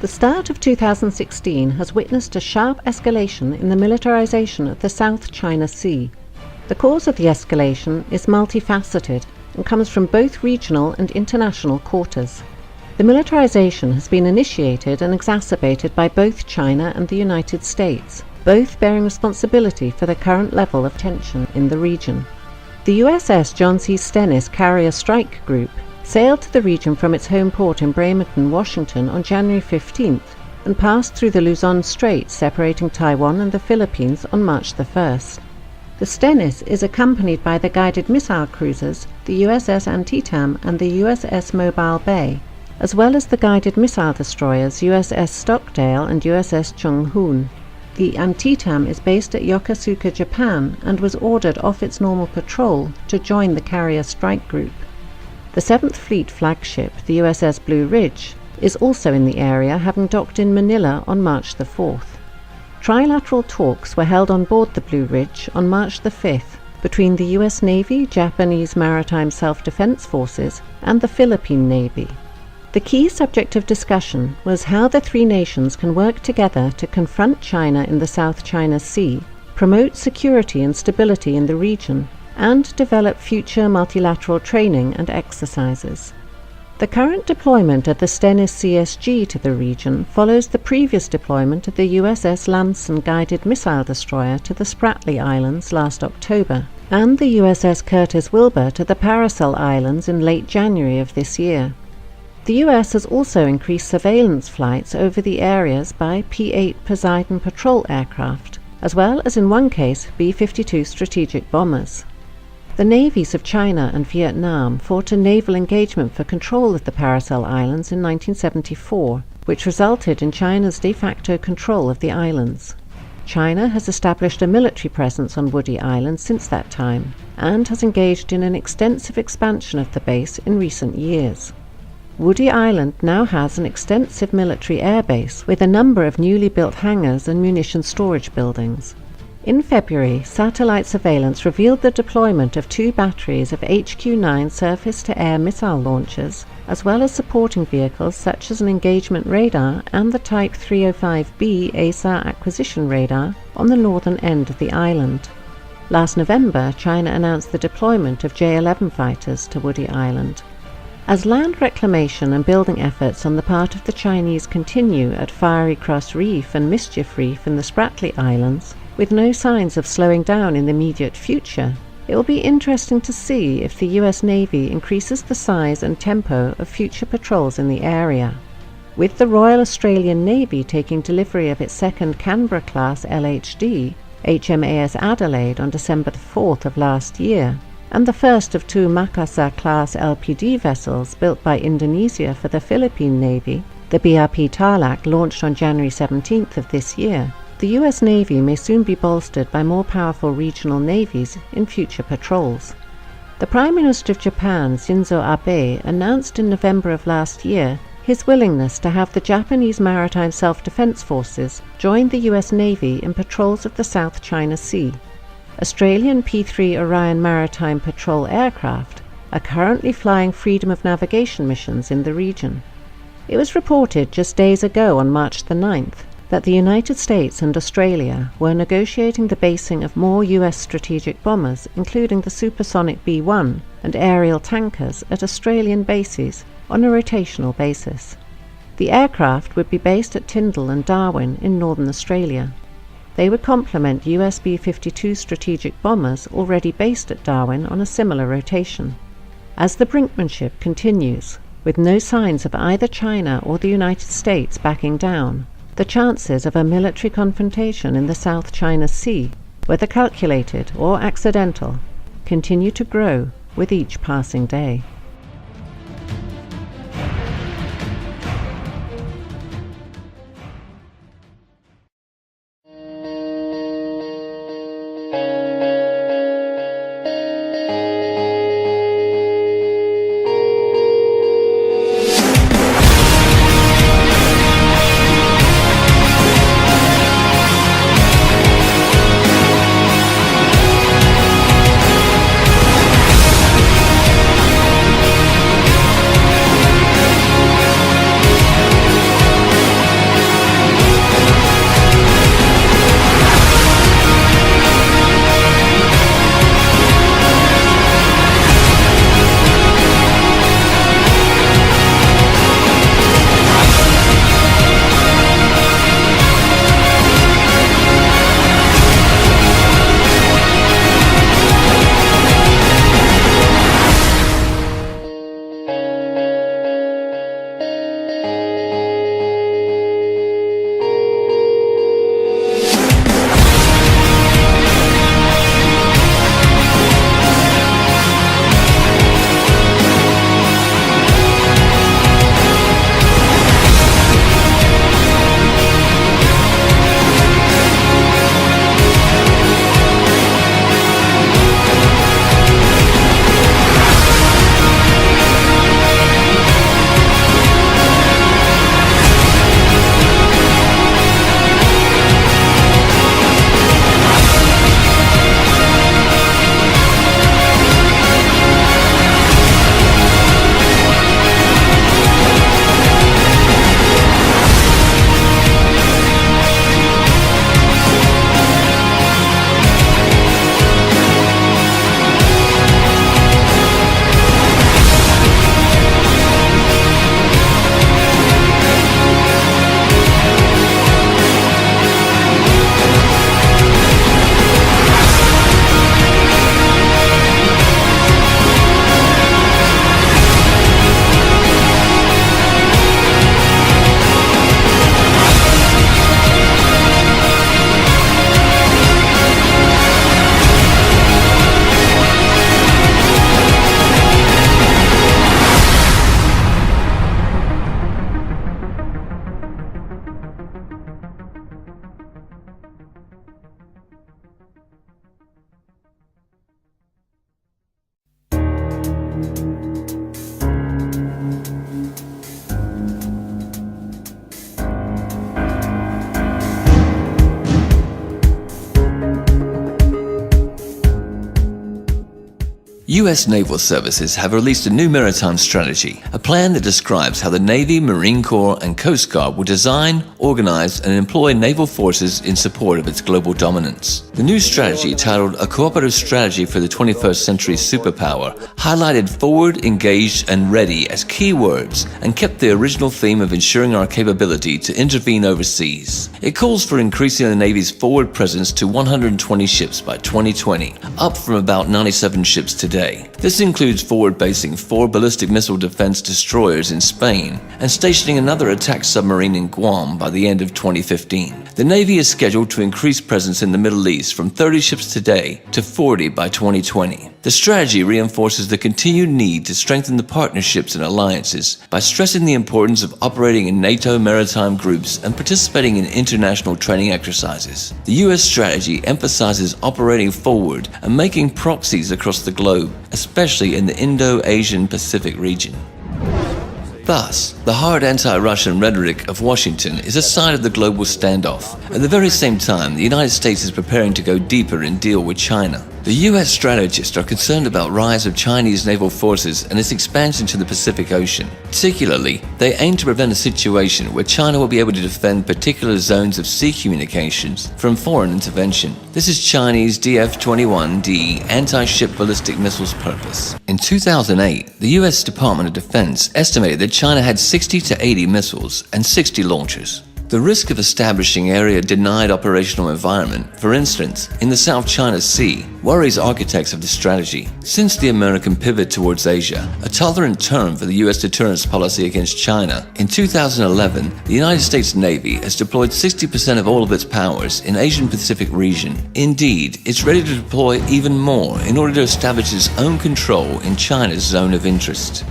The start of 2016 has witnessed a sharp escalation in the militarization of the South China Sea. The cause of the escalation is multifaceted and comes from both regional and international quarters. The militarization has been initiated and exacerbated by both China and the United States, both bearing responsibility for the current level of tension in the region. The USS John C. Stennis Carrier Strike Group sailed to the region from its home port in Bremerton, Washington on January 15th and passed through the Luzon Strait separating Taiwan and the Philippines on March the 1st. The Stennis is accompanied by the guided missile cruisers, the USS Antietam and the USS Mobile Bay, as well as the guided missile destroyers USS Stockdale and USS Chung Hoon. The Antietam is based at Yokosuka, Japan, and was ordered off its normal patrol to join the Carrier Strike Group. The 7th Fleet flagship, the USS Blue Ridge, is also in the area, having docked in Manila on March the 4th. Trilateral talks were held on board the Blue Ridge on March the 5th between the US Navy, Japanese Maritime Self-Defense Forces, and the Philippine Navy. The key subject of discussion was how the three nations can work together to confront China in the South China Sea, promote security and stability in the region, and develop future multilateral training and exercises. The current deployment of the Stennis CSG to the region follows the previous deployment of the USS Lamson guided missile destroyer to the Spratly Islands last October, and the USS Curtis Wilbur to the Paracel Islands in late January of this year. The US has also increased surveillance flights over the areas by P-8 Poseidon patrol aircraft, as well as in one case B-52 strategic bombers. The navies of China and Vietnam fought a naval engagement for control of the Paracel Islands in 1974, which resulted in China's de facto control of the islands. China has established a military presence on Woody Island since that time, and has engaged in an extensive expansion of the base in recent years. Woody Island now has an extensive military airbase with a number of newly built hangars and munition storage buildings. In February, satellite surveillance revealed the deployment of 2 batteries of HQ-9 surface-to-air missile launchers, as well as supporting vehicles such as an engagement radar and the Type 305B ASAR acquisition radar on the northern end of the island. Last November, China announced the deployment of J-11 fighters to Woody Island. As land reclamation and building efforts on the part of the Chinese continue at Fiery Cross Reef and Mischief Reef in the Spratly Islands, with no signs of slowing down in the immediate future, it will be interesting to see if the US Navy increases the size and tempo of future patrols in the area. With the Royal Australian Navy taking delivery of its second Canberra-class LHD, HMAS Adelaide, on December the 4th of last year, and the first of 2 Makassar-class LPD vessels built by Indonesia for the Philippine Navy, the BRP Tarlac, launched on January 17th of this year, the US Navy may soon be bolstered by more powerful regional navies in future patrols. The Prime Minister of Japan, Shinzo Abe, announced in November of last year his willingness to have the Japanese Maritime Self-Defense Forces join the US Navy in patrols of the South China Sea. Australian P-3 Orion Maritime Patrol aircraft are currently flying freedom of navigation missions in the region. It was reported just days ago on March the 9th that the United States and Australia were negotiating the basing of more US strategic bombers, including the supersonic B-1 and aerial tankers, at Australian bases on a rotational basis. The aircraft would be based at Tyndall and Darwin in northern Australia. They would complement US B-52 strategic bombers already based at Darwin on a similar rotation. As the brinkmanship continues, with no signs of either China or the United States backing down, the chances of a military confrontation in the South China Sea, whether calculated or accidental, continue to grow with each passing day. U.S. naval services have released a new maritime strategy, a plan that describes how the Navy, Marine Corps, and Coast Guard will design, organize, and employ naval forces in support of its global dominance. The new strategy, titled A Cooperative Strategy for the 21st Century Superpower, highlighted forward, engaged, and ready as key words and kept the original theme of ensuring our capability to intervene overseas. It calls for increasing the Navy's forward presence to 120 ships by 2020, up from about 97 ships today. This includes forward-basing 4 ballistic missile defense destroyers in Spain and stationing another attack submarine in Guam by the end of 2015. The Navy is scheduled to increase presence in the Middle East from 30 ships today to 40 by 2020. The strategy reinforces the continued need to strengthen the partnerships and alliances by stressing the importance of operating in NATO maritime groups and participating in international training exercises. The U.S. strategy emphasizes operating forward and making proxies across the globe, especially in the Indo-Asian Pacific region. Thus, the hard anti-Russian rhetoric of Washington is a sign of the global standoff. At the very same time, the United States is preparing to go deeper and deal with China. The U.S. strategists are concerned about the rise of Chinese naval forces and its expansion to the Pacific Ocean. Particularly, they aim to prevent a situation where China will be able to defend particular zones of sea communications from foreign intervention. This is Chinese DF-21D anti-ship ballistic missiles purpose. In 2008, the U.S. Department of Defense estimated that China had 60 to 80 missiles and 60 launchers. The risk of establishing area-denied operational environment, for instance, in the South China Sea, worries architects of the strategy. Since the American pivot towards Asia, a tolerant term for the U.S. deterrence policy against China, in 2011, the United States Navy has deployed 60% of all of its powers in Asian-Pacific region. Indeed, it's ready to deploy even more in order to establish its own control in China's zone of interest.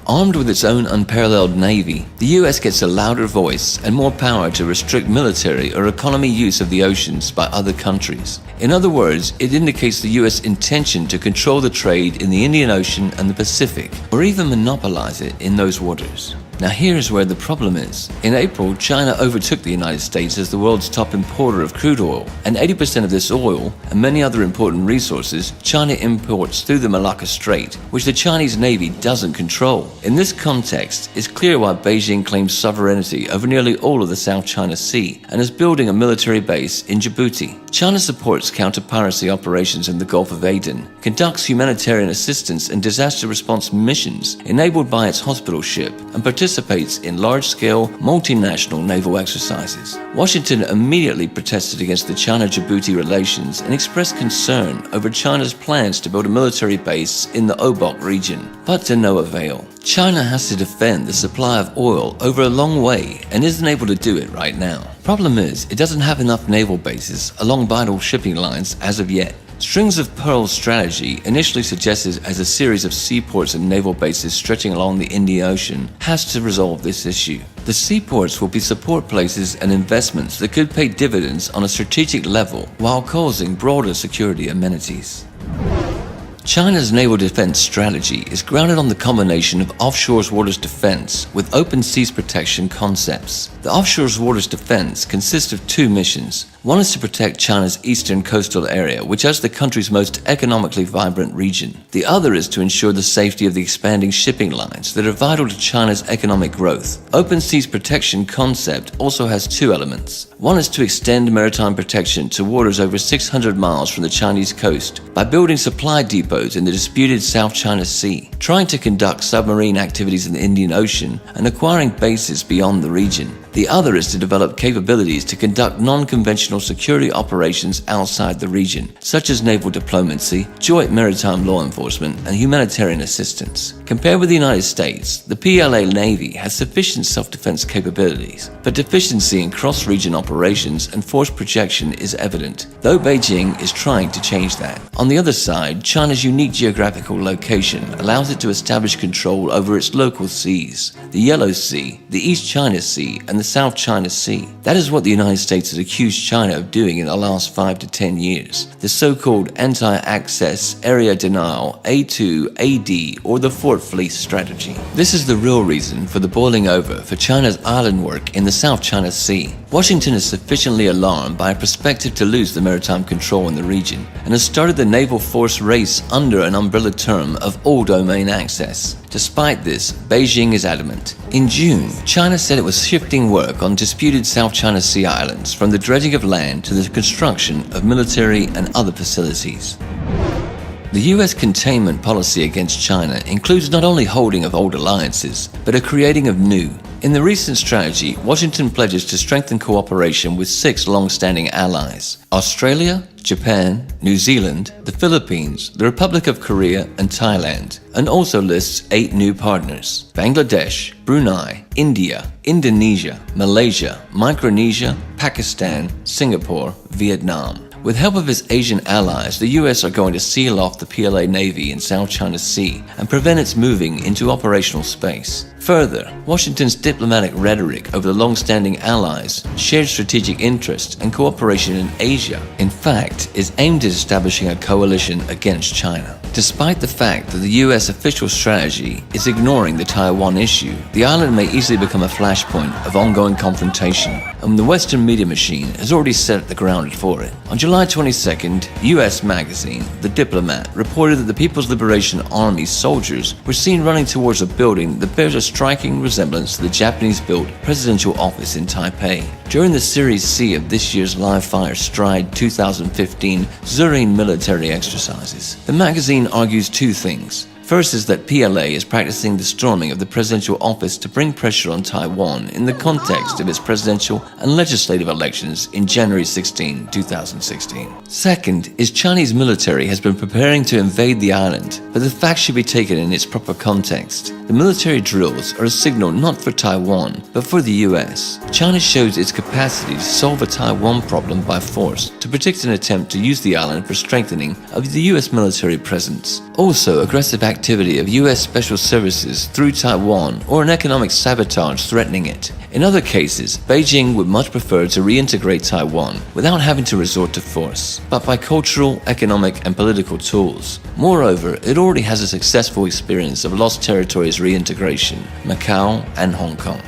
Armed with its own unparalleled navy, the U.S. gets a louder voice and more power to restrict military or economy use of the oceans by other countries. In other words, it indicates the U.S. intention to control the trade in the Indian Ocean and the Pacific, or even monopolize it in those waters. Now here's where the problem is. In April, China overtook the United States as the world's top importer of crude oil, and 80% of this oil, and many other important resources, China imports through the Malacca Strait, which the Chinese Navy doesn't control. In this context, it's clear why Beijing claims sovereignty over nearly all of the South China Sea and is building a military base in Djibouti. China supports counter-piracy operations in the Gulf of Aden, conducts humanitarian assistance and disaster response missions enabled by its hospital ship, and participates in large-scale, multinational naval exercises. Washington immediately protested against the China-Djibouti relations and expressed concern over China's plans to build a military base in the Obok region, but to no avail. China has to defend the supply of oil over a long way and isn't able to do it right now. Problem is, it doesn't have enough naval bases along vital shipping lines as of yet. Strings of Pearls strategy, initially suggested as a series of seaports and naval bases stretching along the Indian Ocean, has to resolve this issue. The seaports will be support places and investments that could pay dividends on a strategic level while causing broader security amenities. China's naval defense strategy is grounded on the combination of offshore waters defense with open seas protection concepts. The offshore waters defense consists of 2 missions. One is to protect China's eastern coastal area, which is the country's most economically vibrant region. The other is to ensure the safety of the expanding shipping lines that are vital to China's economic growth. Open seas protection concept also has 2 elements. One is to extend maritime protection to waters over 600 miles from the Chinese coast by building supply depots in the disputed South China Sea, trying to conduct submarine activities in the Indian Ocean, and acquiring bases beyond the region. The other is to develop capabilities to conduct non-conventional security operations outside the region, such as naval diplomacy, joint maritime law enforcement, and humanitarian assistance. Compared with the United States, the PLA Navy has sufficient self-defense capabilities, but deficiency in cross-region operations and force projection is evident, though Beijing is trying to change that. On the other side, China's unique geographical location allows it to establish control over its local seas, the Yellow Sea, the East China Sea, and the South China Sea. That is what the United States has accused China of doing in the last 5 to 10 years. The so-called anti-access area denial A2, AD, or the Fort Fleece strategy. This is the real reason for the boiling over for China's island work in the South China Sea. Washington is sufficiently alarmed by a perspective to lose the maritime control in the region and has started the naval force race under an umbrella term of all domain access. Despite this, Beijing is adamant. In June, China said it was shifting work on disputed South China Sea islands from the dredging of land to the construction of military and other facilities. The US containment policy against China includes not only holding of old alliances, but a creating of new. In the recent strategy, Washington pledges to strengthen cooperation with 6 long-standing allies: Australia, Japan, New Zealand, the Philippines, the Republic of Korea, and Thailand, and also lists 8 new partners: Bangladesh, Brunei, India, Indonesia, Malaysia, Micronesia, Pakistan, Singapore, Vietnam. With help of its Asian allies, the US are going to seal off the PLA Navy in South China Sea and prevent its moving into operational space. Further, Washington's diplomatic rhetoric over the long-standing allies, shared strategic interests, and cooperation in Asia, in fact, is aimed at establishing a coalition against China. Despite the fact that the US official strategy is ignoring the Taiwan issue, the island may easily become a flashpoint of ongoing confrontation, and the Western media machine has already set the ground for it. On July 22nd, US magazine, The Diplomat, reported that the People's Liberation Army soldiers were seen running towards a building that bears a striking resemblance to the Japanese-built presidential office in Taipei. During the Series C of this year's live-fire Stride 2015 Zurine military exercises, the magazine argues 2 things. First is that PLA is practicing the storming of the presidential office to bring pressure on Taiwan in the context of its presidential and legislative elections in January 16, 2016. Second is Chinese military has been preparing to invade the island, but the fact should be taken in its proper context. The military drills are a signal not for Taiwan, but for the US. China shows its capacity to solve a Taiwan problem by force, to predict an attempt to use the island for strengthening of the US military presence. Also, aggressive activity of US special services through Taiwan or an economic sabotage threatening it. In other cases, Beijing would much prefer to reintegrate Taiwan without having to resort to force, but by cultural, economic, and political tools. Moreover, it already has a successful experience of lost territories reintegration, Macau and Hong Kong.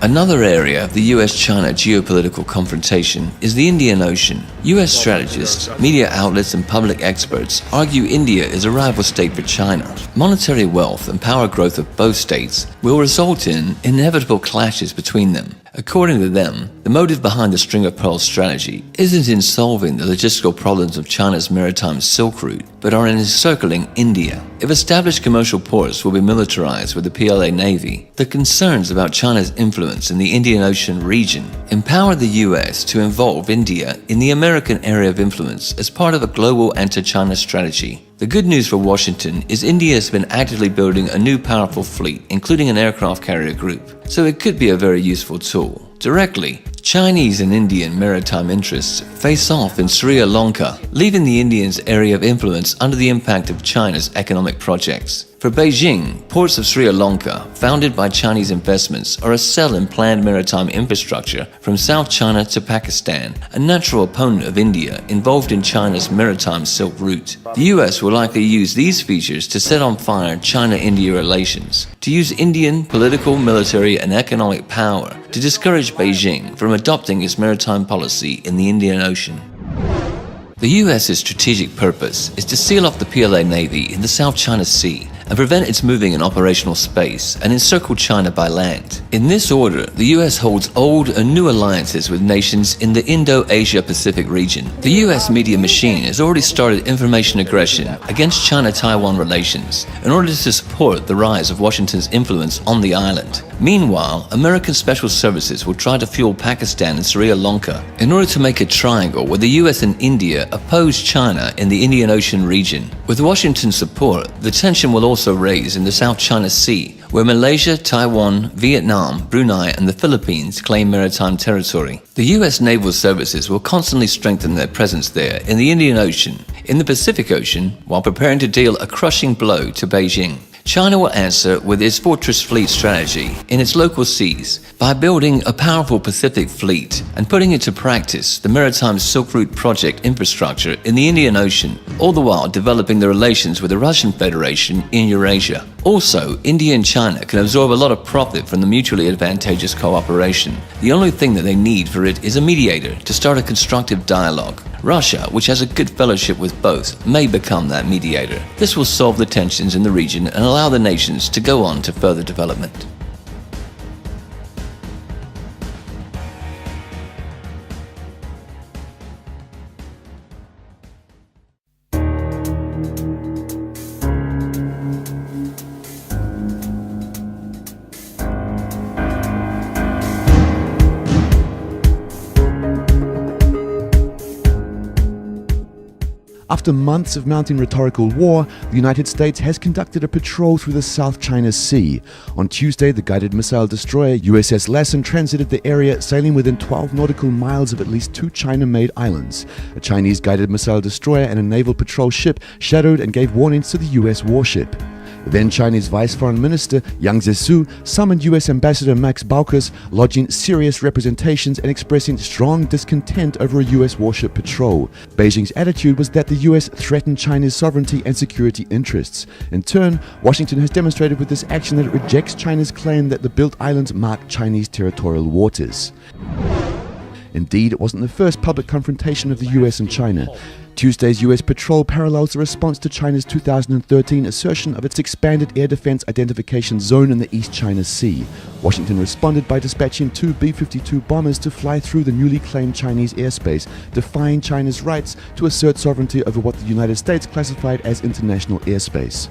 Another area of the US-China geopolitical confrontation is the Indian Ocean. US strategists, media outlets, and public experts argue India is a rival state for China. Monetary wealth and power growth of both states will result in inevitable clashes between them. According to them, the motive behind the string of pearls strategy isn't in solving the logistical problems of China's maritime Silk Route, but are in encircling India. If established commercial ports will be militarized with the PLA Navy, the concerns about China's influence in the Indian Ocean region empower the US to involve India in the American area of influence as part of a global anti-China strategy. The good news for Washington is India has been actively building a new powerful fleet, including an aircraft carrier group, so it could be a very useful tool. Directly, Chinese and Indian maritime interests face off in Sri Lanka, leaving the Indians' area of influence under the impact of China's economic projects. For Beijing, ports of Sri Lanka, founded by Chinese investments, are a cell in planned maritime infrastructure from South China to Pakistan, a natural opponent of India involved in China's maritime Silk Route. The US will likely use these features to set on fire China-India relations, to use Indian political, military, and economic power to discourage Beijing from adopting its maritime policy in the Indian Ocean. The US's strategic purpose is to seal off the PLA Navy in the South China Sea and prevent its moving in operational space and encircle China by land. In this order, the US holds old and new alliances with nations in the Indo-Asia-Pacific region. The US media machine has already started information aggression against China-Taiwan relations in order to support the rise of Washington's influence on the island. Meanwhile, American special services will try to fuel Pakistan and Sri Lanka in order to make a triangle where the US and India oppose China in the Indian Ocean region. With Washington's support, the tension will also raise in the South China Sea, where Malaysia, Taiwan, Vietnam, Brunei, and the Philippines claim maritime territory. The US naval services will constantly strengthen their presence there in the Indian Ocean, in the Pacific Ocean, while preparing to deal a crushing blow to Beijing. China will answer with its fortress fleet strategy in its local seas by building a powerful Pacific fleet and putting into practice the maritime Silk Route project infrastructure in the Indian Ocean, all the while developing the relations with the Russian Federation in Eurasia. Also, India and China can absorb a lot of profit from the mutually advantageous cooperation. The only thing that they need for it is a mediator to start a constructive dialogue. Russia, which has a good fellowship with both, may become that mediator. This will solve the tensions in the region and allow the nations to go on to further development. After months of mounting rhetorical war, the United States has conducted a patrol through the South China Sea. On Tuesday, the guided missile destroyer USS Lassen transited the area, sailing within 12 nautical miles of at least 2 China-made islands. A Chinese guided missile destroyer and a naval patrol ship shadowed and gave warnings to the US warship. Then Chinese Vice Foreign Minister Yang Zhesu summoned US Ambassador Max Baucus, lodging serious representations and expressing strong discontent over a US warship patrol. Beijing's attitude was that the US threatened China's sovereignty and security interests. In turn, Washington has demonstrated with this action that it rejects China's claim that the built islands mark Chinese territorial waters. Indeed, it wasn't the first public confrontation of the US and China. Tuesday's US patrol parallels the response to China's 2013 assertion of its expanded air defense identification zone in the East China Sea. Washington responded by dispatching 2 B-52 bombers to fly through the newly claimed Chinese airspace, defying China's rights to assert sovereignty over what the United States classified as international airspace.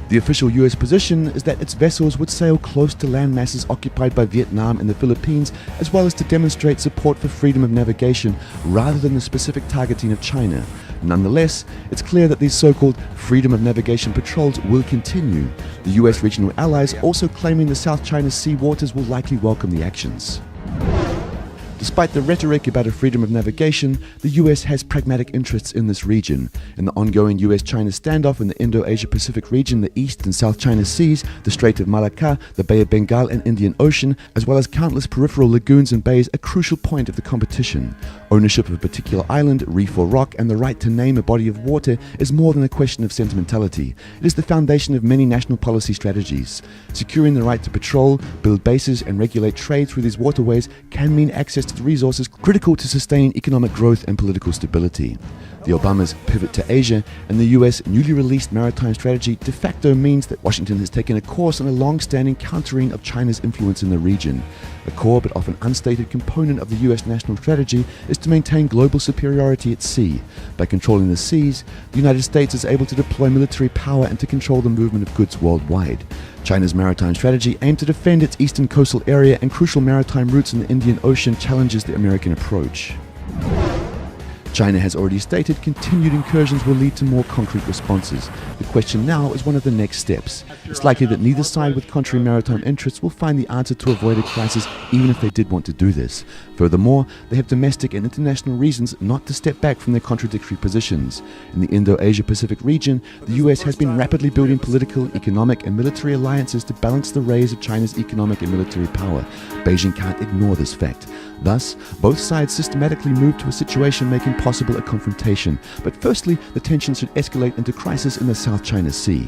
The official US position is that its vessels would sail close to land masses occupied by Vietnam and the Philippines, as well as to demonstrate support for freedom of navigation rather than the specific targeting of China. Nonetheless, it's clear that these so-called freedom of navigation patrols will continue. The US regional allies also claiming the South China Sea waters will likely welcome the actions. Despite the rhetoric about a freedom of navigation, the US has pragmatic interests in this region. In the ongoing US-China standoff in the Indo-Asia-Pacific region, the East and South China Seas, the Strait of Malacca, the Bay of Bengal and Indian Ocean, as well as countless peripheral lagoons and bays, a crucial point of the competition. Ownership of a particular island, reef or rock, and the right to name a body of water is more than a question of sentimentality. It is the foundation of many national policy strategies. Securing the right to patrol, build bases, and regulate trade through these waterways can mean access to the resources critical to sustaining economic growth and political stability. The Obamas' pivot to Asia and the US newly released maritime strategy de facto means that Washington has taken a course on a long-standing countering of China's influence in the region. A core but often unstated component of the US national strategy is to maintain global superiority at sea. By controlling the seas, the United States is able to deploy military power and to control the movement of goods worldwide. China's maritime strategy aimed to defend its eastern coastal area and crucial maritime routes in the Indian Ocean challenges the American approach. China has already stated continued incursions will lead to more concrete responses. The question now is one of the next steps. It's likely that neither side with contrary maritime interests will find the answer to avoid a crisis even if they did want to do this. Furthermore, they have domestic and international reasons not to step back from their contradictory positions. In the Indo-Asia-Pacific region, the US has been rapidly building political, economic and military alliances to balance the rise of China's economic and military power. Beijing can't ignore this fact. Thus, both sides systematically move to a situation making possible a confrontation. But firstly, the tensions should escalate into crisis in the South China Sea.